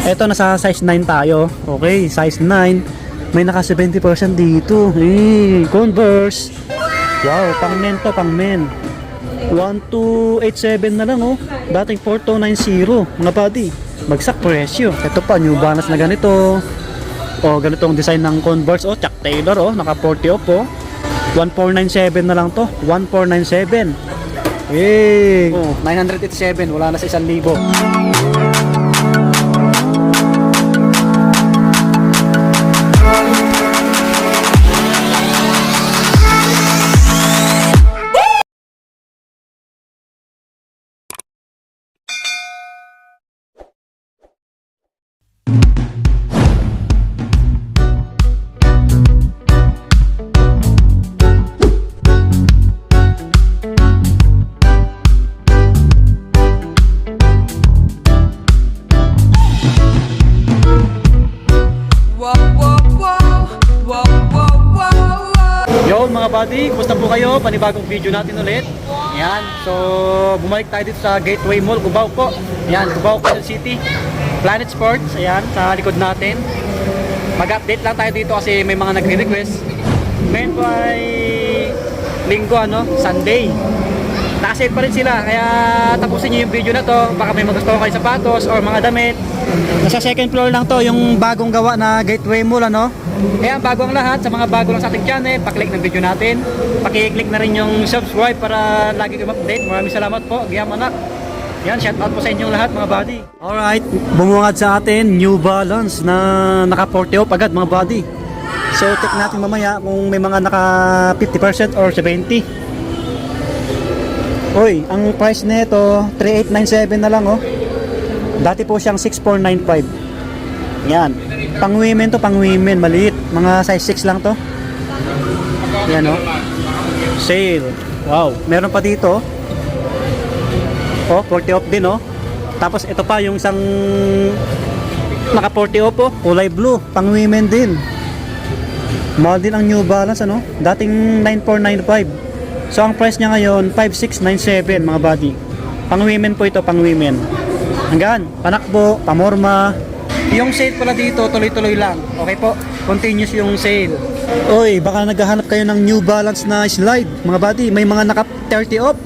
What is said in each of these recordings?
Eto, nasa size 9 tayo. Okay, size 9. May naka 70% dito. Converse. Wow, pang men to, pang men. 1287 na lang, oh. Dating 4290. Mga buddy, bagsak presyo. Ito pa, New Balance na ganito. Oh, ganitong design ng Converse. Oh, Chuck Taylor, oh. Naka 40 off, oh. 1497 na lang to. 1497. Oh, 987. Wala na sa 1,000. Mga buddy, kumusta po kayo? Panibagong video natin ulit. Yan, so bumalik tayo dito sa Gateway Mall, Cubao po. Yan, Cubao, Quezon City. Planet Sports, ayan, sa likod natin. Mag-update lang tayo dito kasi may mga nagre-request. Ngayon po ay linggo, Sunday. Nakasave pa rin sila, kaya tapusin nyo yung video na to. Baka may magustuhan kayo sapatos or mga damit. Nasa second floor lang to, yung bagong gawa na Gateway Mall, Kaya bago ang lahat, sa mga bago lang sa ating channel, paklik ng video natin. Pakiclick na rin yung subscribe para lagi kayo update. Maraming salamat po, Giyam anak. Yan, shout out po sa inyong lahat mga buddy. Alright, bumungad sa atin New Balance na naka 40 off agad mga buddy. So check natin mamaya kung may mga naka 50% or 70. Uy, ang price nito 3897 na lang, oh. Dati po siyang 6495. Yan. Pang women to, pang women, maliit. Mga size 6 lang to. Yan, oh. Sale. Wow, meron pa dito. Oh, 40 off din, oh. Tapos ito pa yung isang naka 40 off, oh. Kulay blue, pang women din. Mahal din ang New Balance, Dating 9495. So ang price niya ngayon 5697 mga buddy. Pang women po ito, pang women. Hanggang panakbo, pamorma. Yung sale pala dito, tuloy-tuloy lang. Okay po, continuous yung sale. Oy, baka naghahanap kayo ng New Balance na slide, mga buddy. May mga naka 30 off.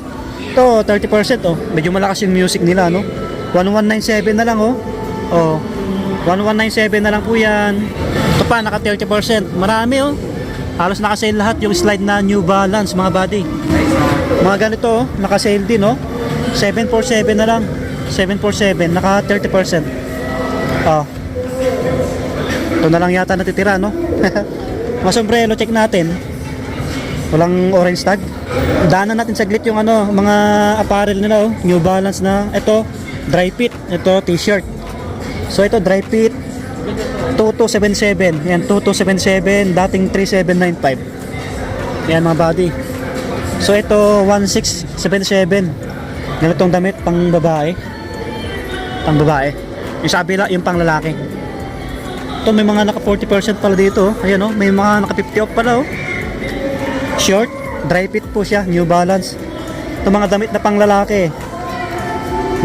Ito, 30%, oh. Medyo malakas yung music nila, 1197 na lang, oh. Oh, 1197 na lang po yan. Ito pa, naka 30%. Marami, oh. Halos naka-sale lahat yung slide na New Balance, mga buddy. Mga ganito, oh, naka-sale din, oh. 747 na lang. 747, naka 30%. Oh. Ito na lang yata natitira, Mga sombrero, check natin. Walang orange tag. Daanan natin saglit yung mga apparel nila, oh. New Balance na. Ito, dry fit. Ito, t-shirt. So ito, dry fit 2277. Yan, 2277. Dating 3795. Yan mga buddy. So ito, 1677. Ganitong damit pang babae. Pang babae. Yung sabi lang, yung pang lalaki. Ito, may mga naka 40% pala dito, oh. Ayan, oh, may mga naka 50 off pala, oh. Short, dry fit po siya, New Balance. Ito mga damit na pang lalaki.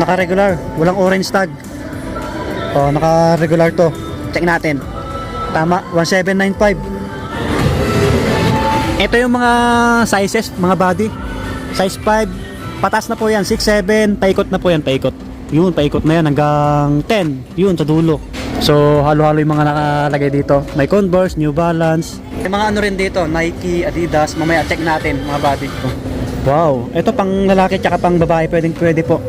Naka regular, walang orange tag. Oh, naka regular to. Check natin. Tama, 1795. Ito yung mga sizes, mga body. Size 5, patas na po yan, 6, 7, paikot na po yan, paikot. Yun, paikot na yan hanggang 10. Yun, sa dulo. So, halo-halo yung mga nakalagay dito. May Converse, New Balance. May mga rin dito, Nike, Adidas. Mamaya check natin, mga buddy. Wow, ito pang lalaki tsaka pang babae, pwede po.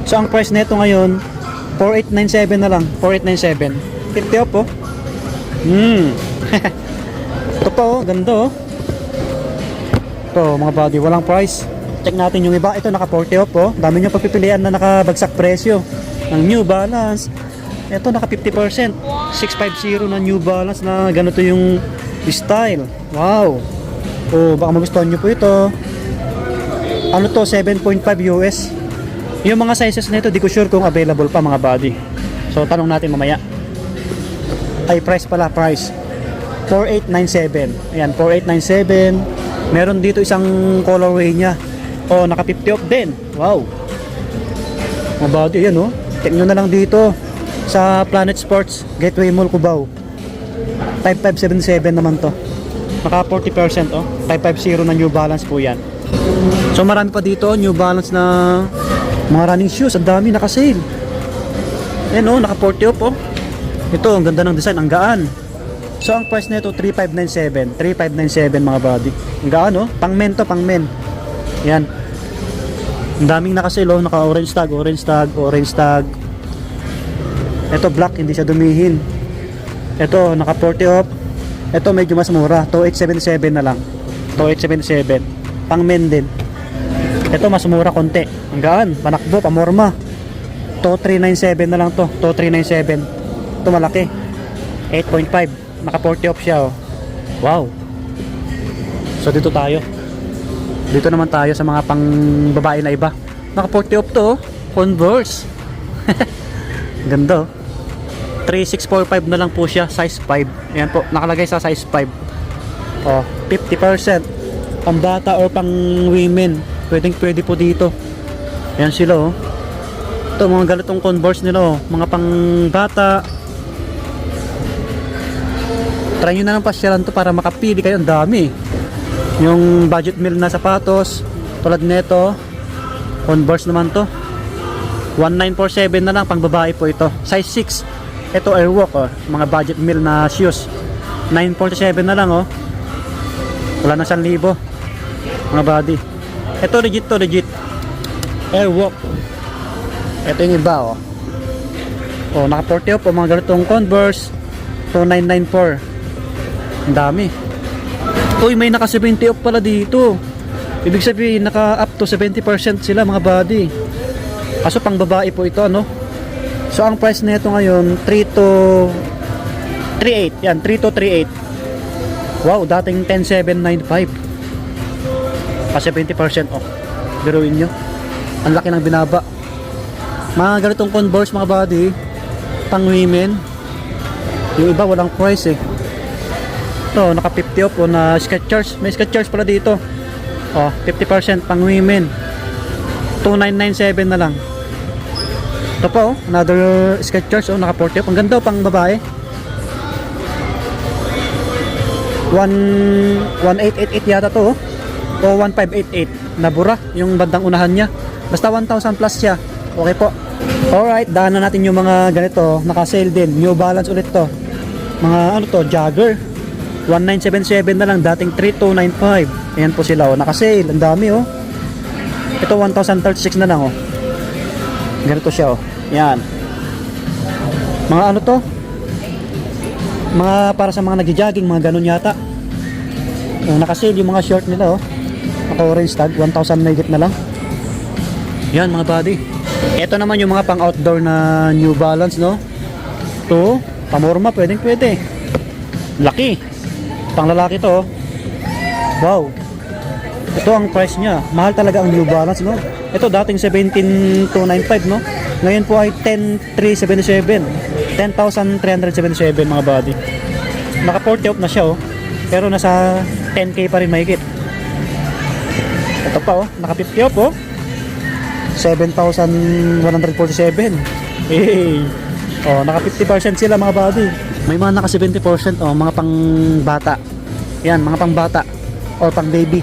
So, ang price nito ngayon, 4897 na lang. 4897. 50 off, oh. Ito po, oh. Ganda, oh. Ito, mga buddy, walang price. Check natin yung iba. Ito naka 40 off, oh. Dami nyo pagpipilian na nakabagsak presyo ng New Balance. Ito naka 50%. 650 na New Balance na ganito yung style. Wow. Oh, baka magustuhan nyo po ito. Ano to? 7.5 US. Yung mga sizes na ito, di ko sure kung available pa mga buddy. So tanong natin mamaya. Ay, price pala, price 4897. Ayan, 4897. Meron dito isang colorway niya. Oh, naka 50 off din. Wow. Mga buddy, ayan, oh. Check nyo na lang dito. sa Planet Sports, Gateway Mall, Cubao. 5577 naman to. Naka 40% oh. 550 na New Balance po yan. So marami pa dito New Balance na mga running shoes. Ang dami naka-sale. Ayan oh, naka 40 off oh. Ito, ang ganda ng design, ang gaan. So ang price nito 3597. 3597 mga buddy. Ang gaan oh, pang men to, pang men. Yan. Ang daming naka-sale oh, naka orange tag, orange tag, orange tag. Ito black, hindi siya dumihin. Ito, naka 40 off. Ito medyo mas mura, 2877 na lang. 2877. Pang men din. Ito mas mura konti. Ang gaan, panakbo, pamorma. 2397 na lang to. 2397. Ito malaki. 8.5. Naka 40 off siya oh. Wow. So dito tayo. Dito naman tayo sa mga pang babae na iba. Naka 40 off to oh. Converse. Ganda oh. 3645 na lang po siya, size 5. Ayan po, nakalagay sa size 5. Oh, 50%. Pang bata or pang women. Pwede po dito. Ayan sila oh. Ito mga ganitong Converse nila oh. Mga pang bata. Try nyo na lang pasyalan to para makapili kayo. Ang dami. Yung budget meal na sapatos. Tulad nito. Converse naman to. 1947 na lang, pang babae po ito. Size 6. Ito Airwalk oh, mga budget meal na shoes. 947 na lang oh. Wala na 1,000 mga body. Ito legit to, legit. Airwalk. Ito yung iba oh. Oh, naka 40 off oh, mga ganitong Converse. 2994. Ang dami. Uy, may naka 70 off pala dito. Ibig sabihin naka up to 70% sila mga body. Kaso pang babae po ito ano. So ang price nito ngayon 3238. Yan, 3238. Wow, dating 10795. Pa 70% off. Biruin nyo. Ang laki ng binaba. Mga ganitong Converse mga body, pang women. Yung iba walang price eh. Ito, naka 50 off o na Skechers. May Skechers pala dito. Oh, 50% pang women. 2997 na lang. Ito pa oh, another Skechers oh, naka 40 off. Ang ganda oh, pang babae. 1888 yata to oh. O 1588. Nabura yung bandang unahan niya. Basta 1,000 plus siya. Okay po. Alright, daan na natin yung mga ganito. Naka-sale din. New Balance ulit to. Mga ano to, Jagger. 1977 na lang, dating 3295. Ayan po sila oh, naka-sale. Ang dami oh. Ito 1,036 na lang oh. Ganito siya oh. Yan. Mga ano to? Mga para sa mga nagja-jogging, mga ganun yata. Oh, naka-sale yung mga short nila oh. Naka-orange tag, 1,000 megit na lang. Yan mga buddy. Ito naman yung mga pang-outdoor na New Balance no. Ito, pamorma, pwede. Laki. Pang lalaki to oh. Wow. Ito ang price niya. Mahal talaga ang New Balance no. Ito dating 17,295 no. Ngayon po ay 10,377. 10,377 mga buddy. Naka 40 off na siya oh. Pero nasa 10k pa rin mahigit. Ito pa oh, naka 50 off oh. 7,147. Hey. Oh, naka 50% sila mga buddy. May mga naka 70% oh, mga pang bata. Yan, mga pang bata or pang baby.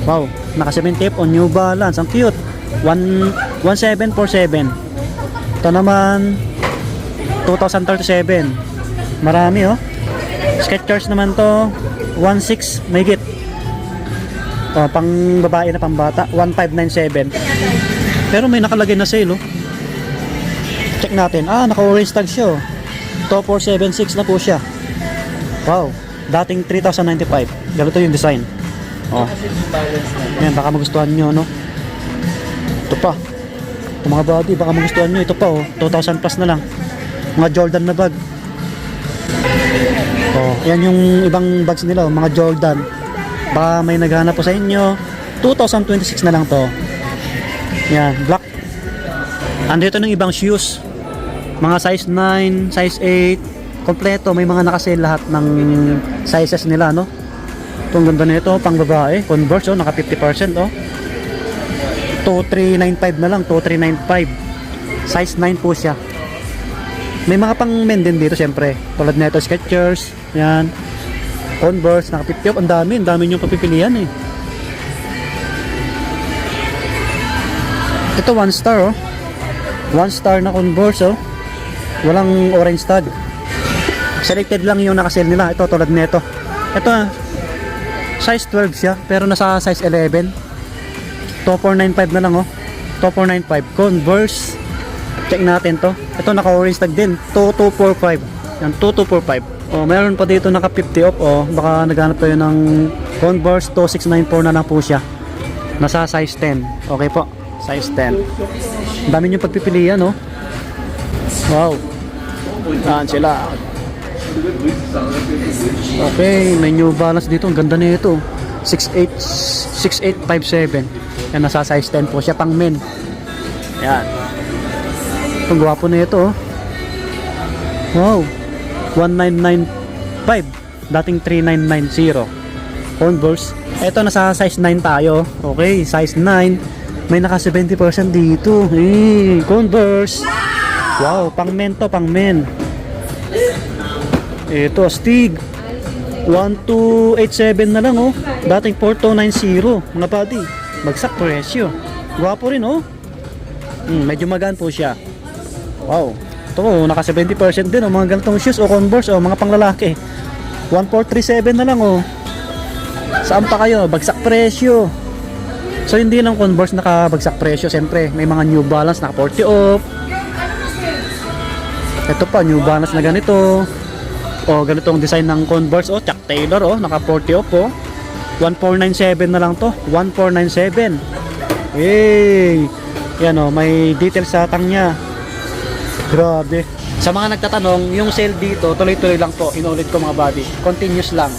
Wow, naka 70 off on New Balance. Ang cute. 1747. Ito naman 2037. Marami oh. Skechers naman to 16 mahigit. Oh, pang babae na pang bata 1597. Pero may nakalagay na sale oh. Check natin. Ah, naka-orange tag siya oh. 2476 na po siya. Wow, dating 3,095. Ganito yung design. Oh. Yan, baka magustuhan nyo no. Ito pa. Ito mga body, baka magustuhan nyo. Ito pa oh, 2,000 plus na lang. Mga Jordan na bag. Oh, yan yung ibang bags nila oh, mga Jordan. Baka may naghahanap po sa inyo. 2026 na lang to. Yan, black. Andito ng ibang shoes. Mga size 9, size 8, kompleto. May mga nakasale lahat ng sizes nila no. Itong ganda nito, pang babae, Converse oh, naka 50% oh. 2395 na lang, 2395. Size 9 po siya. May mga pang men din dito syempre. Tulad nito, Skechers, yan. Converse, naka 50 off. Ang dami yung papipilian eh. Ito 1 star oh. 1 star na Converse oh. Walang orange tag. Selected lang yung naka-sale nila. Ito tulad nito. Ito size 12 siya pero nasa size 11. 2495 na lang oh. 2495 Converse. Check natin to. Ito naka-orange tag din. 2245. Yan 2245. Oh, meron pa dito naka 50 off oh. Baka naghanap kayo ng Converse 2694 na lang po siya. Nasa size 10. Okay po. Size 10. Dami nyo pagpipilian oh. Wow. Saan sila? Okay, may New Balance dito. Ang ganda nito. 6857. Yan nasa size 10 po siya pang men. Yan. Ang gwapo na ito oh. Wow. 1995. Dating 3990. Converse. Ito nasa size 9 tayo. Okay, size 9. May naka 70% dito. Converse. Wow, pang men to, pang men. Ito, Stig. 1287 na lang oh. Dating 4290. Mga buddy. Bagsak presyo. Gwapo rin oh. Medyo magaan po siya. Wow. Ito oh, naka 70% din oh. Mga ganitong shoes o Converse oh, mga panglalaki. 1437 na lang oh. Saan pa kayo? Bagsak presyo. So hindi lang Converse nakabagsak presyo. Siyempre may mga New Balance naka 40 off. Ito pa New Balance na ganito. Oh, ganitong design ng Converse oh, Chuck Taylor oh, naka 40 off oh. 1497 na lang to. 1497. Hey. Yan oh, may details sa tang niya. Grabe. Sa mga nagtatanong, yung sale dito tuloy-tuloy lang po. Inulit ko mga buddy. Continuous lang.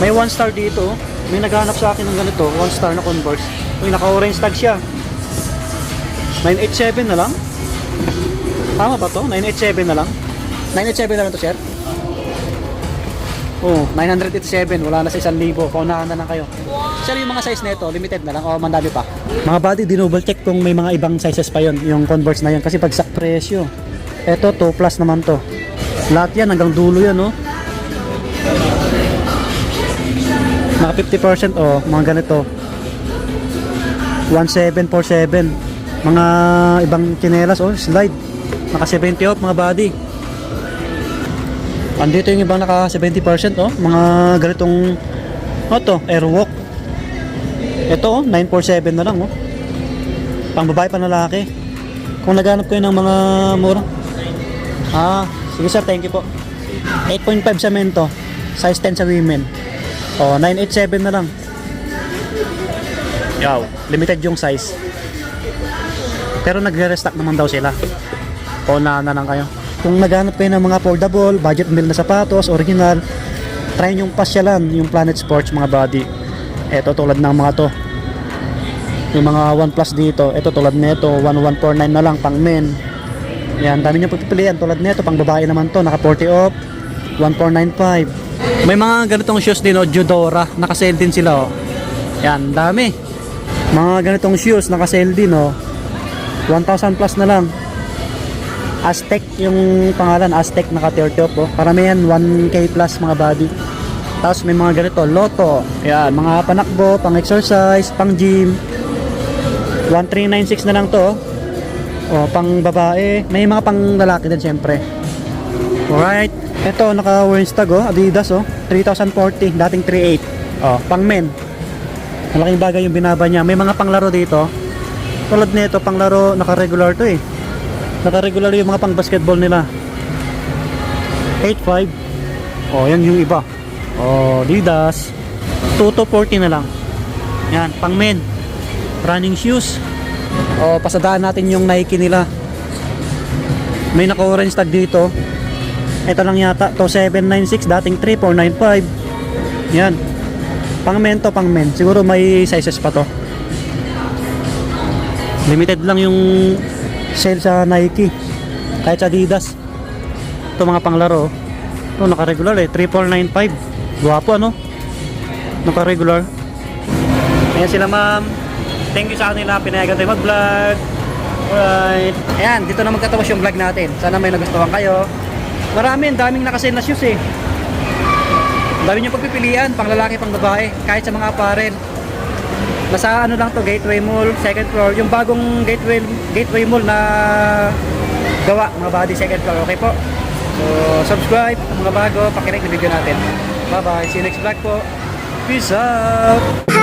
May 1 star dito. May naghanap sa akin ng ganito, 1 star na Converse. Uy, naka-orange tag siya. 987 na lang. Tama ba to? 987 na lang. 987 na lang to, sir. Oh, 987. Wala na sa 1,000. Paunahan na lang kayo. Sir, yung mga size nito, limited na lang o mandali pa? Mga buddy, dinouble check kung may mga ibang sizes pa yon, yung Converse na yon kasi bagsak presyo. Ito, 2 plus naman to. Lahat yan, hanggang dulo yan, oh. Naka 50% oh, mga ganito. 1747. Mga ibang chinelas oh, slide. Naka 70 off mga buddy. Andito yung ibang naka 70% oh, mga ganitong ano to, Airwalk. Ito oh, 947 na lang oh. Pang babae pa lalaki. Kung naghanap kayo ng mga mura. Sige sir, thank you po. 8.5 semento, size 10 sa women. Oh, 987 na lang. Yaw, limited yung size. Pero nagre-restock naman daw sila. O na lang kayo. Kung naghanap kayo ng mga affordable, budget meal na sapatos, original, try yung pasyalan, yung Planet Sports mga buddy. Ito tulad ng mga to. Yung mga 1 Plus dito, ito tulad nito, 1149 na lang pang men. Yan, dami nyo pagpipilian. Tulad nito, pang babae naman to, naka 40 off, 1495. May mga ganitong shoes din, oh, Judora, naka-sale din sila, oh. Yan, dami. Mga ganitong shoes, naka-sale din, oh. 1,000 plus na lang. Aztec, yung pangalan, Aztec, naka 30 off, oh. Paramihan, 1K plus mga body. Tapos may mga ganito, Lotto. Yan, mga panakbo, pang-exercise, pang-gym. 1396 na lang to, oh. Oh, pang babae. May mga pang lalaki din, syempre. Alright. Ito, naka-orange tag oh, Adidas oh, 3,040, dating 3,800. Oh, pang men. Malaking bagay yung binaba niya. May mga panglaro dito. Tulad nito, panglaro, naka-regular to eh. Naka-regular yung mga pang basketball nila. 8,500. Oh, yan yung iba. Oh, Adidas. 2,240 na lang. Yan, pang men. Running shoes. Oh, pasadaan natin yung Nike nila. May naka-orange tag dito. Ito lang yata, to 796, dating 3495. Yan. Pang men to, pang men. Siguro may sizes pa to. Limited lang yung sale sa Nike. Kahit sa Adidas. Ito mga panglaro. Ito naka-regular eh, 3495. Guwapo ano? Naka-regular. Ayan sila ma'am. Thank you sa kanila, pinayagan tayo mag-vlog. Alright. Ayan, dito na magtatapos yung vlog natin. Sana may nagustuhan kayo. Marami, ang daming nakasale na shoes eh. Ang dami nyo pagpipilian, pang lalaki, pang babae, kahit sa mga apparel. Nasa ano lang to, Gateway Mall, second floor. Yung bagong Gateway Mall na gawa, mga body second floor. Okay po. So, subscribe mga bago, pakinig na video natin. Bye bye, see you next vlog po. Peace out!